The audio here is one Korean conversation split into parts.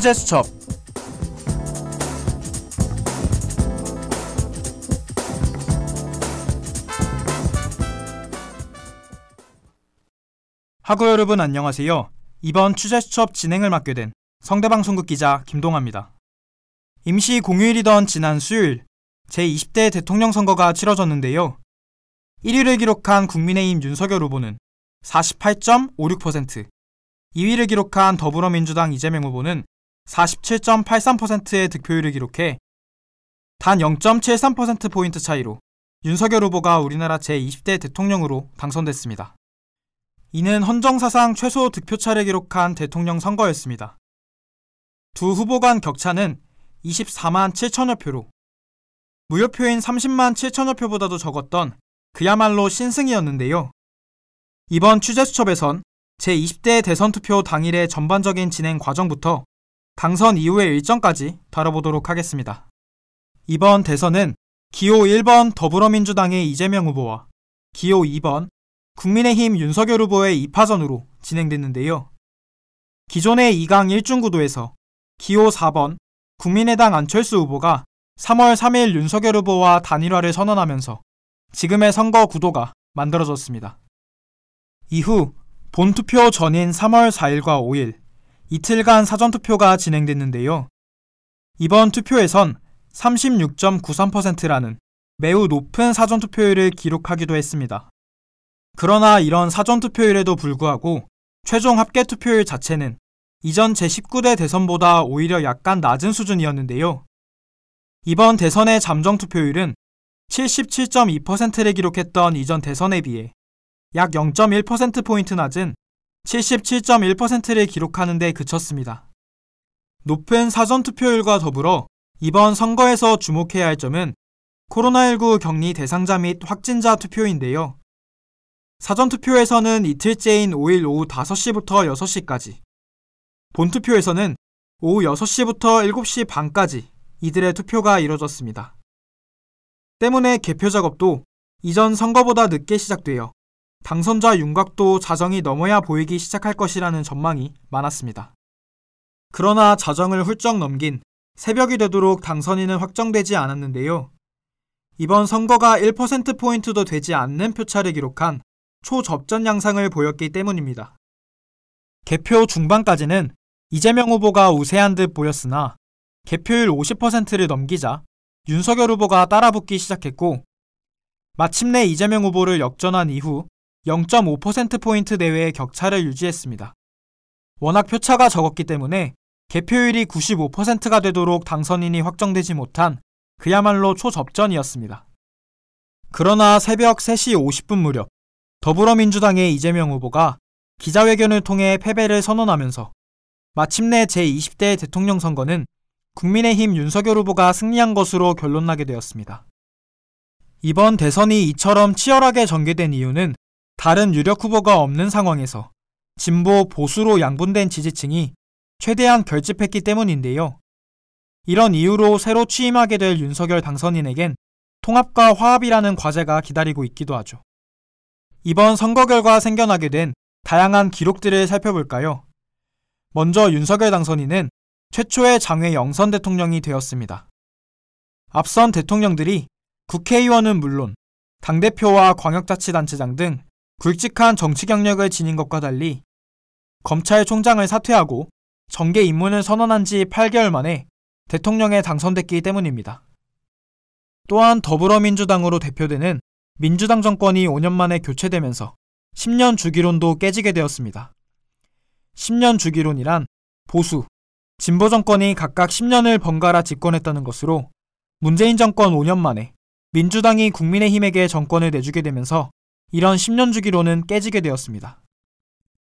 취재수첩. 학우 여러분 안녕하세요. 이번 취재수첩 진행을 맡게 된 성대방송국 기자 김동아입니다. 임시 공휴일이던 지난 수요일 제20대 대통령 선거가 치러졌는데요. 1위를 기록한 국민의힘 윤석열 후보는 48.56%, 2위를 기록한 더불어민주당 이재명 후보는 47.83%의 득표율을 기록해 단 0.73%포인트 차이로 윤석열 후보가 우리나라 제20대 대통령으로 당선됐습니다. 이는 헌정사상 최소 득표차를 기록한 대통령 선거였습니다. 두 후보 간 격차는 24만 7천여 표로 무효표인 30만 7천여 표보다도 적었던 그야말로 신승이었는데요. 이번 취재수첩에선 제20대 대선투표 당일의 전반적인 진행 과정부터 당선 이후의 일정까지 다뤄보도록 하겠습니다. 이번 대선은 기호 1번 더불어민주당의 이재명 후보와 기호 2번 국민의힘 윤석열 후보의 2파전으로 진행됐는데요. 기존의 2강 1중 구도에서 기호 4번 국민의당 안철수 후보가 3월 3일 윤석열 후보와 단일화를 선언하면서 지금의 선거 구도가 만들어졌습니다. 이후 본투표 전인 3월 4일과 5일 이틀간 사전투표가 진행됐는데요. 이번 투표에선 36.93%라는 매우 높은 사전투표율을 기록하기도 했습니다. 그러나 이런 사전투표율에도 불구하고 최종 합계투표율 자체는 이전 제19대 대선보다 오히려 약간 낮은 수준이었는데요. 이번 대선의 잠정투표율은 77.2%를 기록했던 이전 대선에 비해 약 0.1%포인트 낮은 77.1%를 기록하는 데 그쳤습니다. 높은 사전투표율과 더불어 이번 선거에서 주목해야 할 점은 코로나19 격리 대상자 및 확진자 투표인데요. 사전투표에서는 이틀째인 5일 오후 5시부터 6시까지, 본투표에서는 오후 6시부터 7시 반까지 이들의 투표가 이뤄졌습니다. 때문에 개표 작업도 이전 선거보다 늦게 시작되어 당선자 윤곽도 자정이 넘어야 보이기 시작할 것이라는 전망이 많았습니다. 그러나 자정을 훌쩍 넘긴 새벽이 되도록 당선인은 확정되지 않았는데요. 이번 선거가 1%포인트도 되지 않는 표차를 기록한 초접전 양상을 보였기 때문입니다. 개표 중반까지는 이재명 후보가 우세한 듯 보였으나 개표율 50%를 넘기자 윤석열 후보가 따라붙기 시작했고 마침내 이재명 후보를 역전한 이후 0.5%포인트 내외의 격차를 유지했습니다. 워낙 표차가 적었기 때문에 개표율이 95%가 되도록 당선인이 확정되지 못한 그야말로 초접전이었습니다. 그러나 새벽 3시 50분 무렵 더불어민주당의 이재명 후보가 기자회견을 통해 패배를 선언하면서 마침내 제20대 대통령 선거는 국민의힘 윤석열 후보가 승리한 것으로 결론나게 되었습니다. 이번 대선이 이처럼 치열하게 전개된 이유는 다른 유력 후보가 없는 상황에서 진보, 보수로 양분된 지지층이 최대한 결집했기 때문인데요. 이런 이유로 새로 취임하게 될 윤석열 당선인에겐 통합과 화합이라는 과제가 기다리고 있기도 하죠. 이번 선거 결과 생겨나게 된 다양한 기록들을 살펴볼까요? 먼저 윤석열 당선인은 최초의 장외 영선 대통령이 되었습니다. 앞선 대통령들이 국회의원은 물론 당대표와 광역자치단체장 등 굵직한 정치 경력을 지닌 것과 달리 검찰총장을 사퇴하고 정계 입문을 선언한 지 8개월 만에 대통령에 당선됐기 때문입니다. 또한 더불어민주당으로 대표되는 민주당 정권이 5년 만에 교체되면서 10년 주기론도 깨지게 되었습니다. 10년 주기론이란 보수, 진보 정권이 각각 10년을 번갈아 집권했다는 것으로 문재인 정권 5년 만에 민주당이 국민의힘에게 정권을 내주게 되면서 이런 10년 주기론은 깨지게 되었습니다.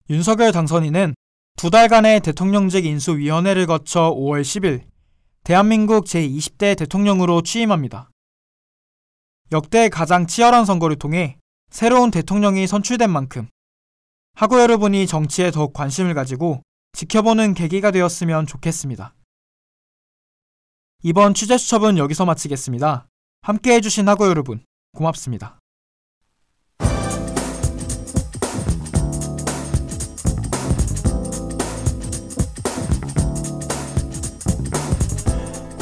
윤석열 당선인은 2달간의 대통령직 인수위원회를 거쳐 5월 10일 대한민국 제20대 대통령으로 취임합니다. 역대 가장 치열한 선거를 통해 새로운 대통령이 선출된 만큼 학우 여러분이 정치에 더욱 관심을 가지고 지켜보는 계기가 되었으면 좋겠습니다. 이번 취재수첩은 여기서 마치겠습니다. 함께 해주신 학우 여러분 고맙습니다.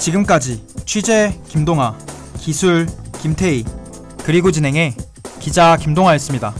지금까지 취재 김동아, 기술 김태희, 그리고 진행해 기자 김동아였습니다.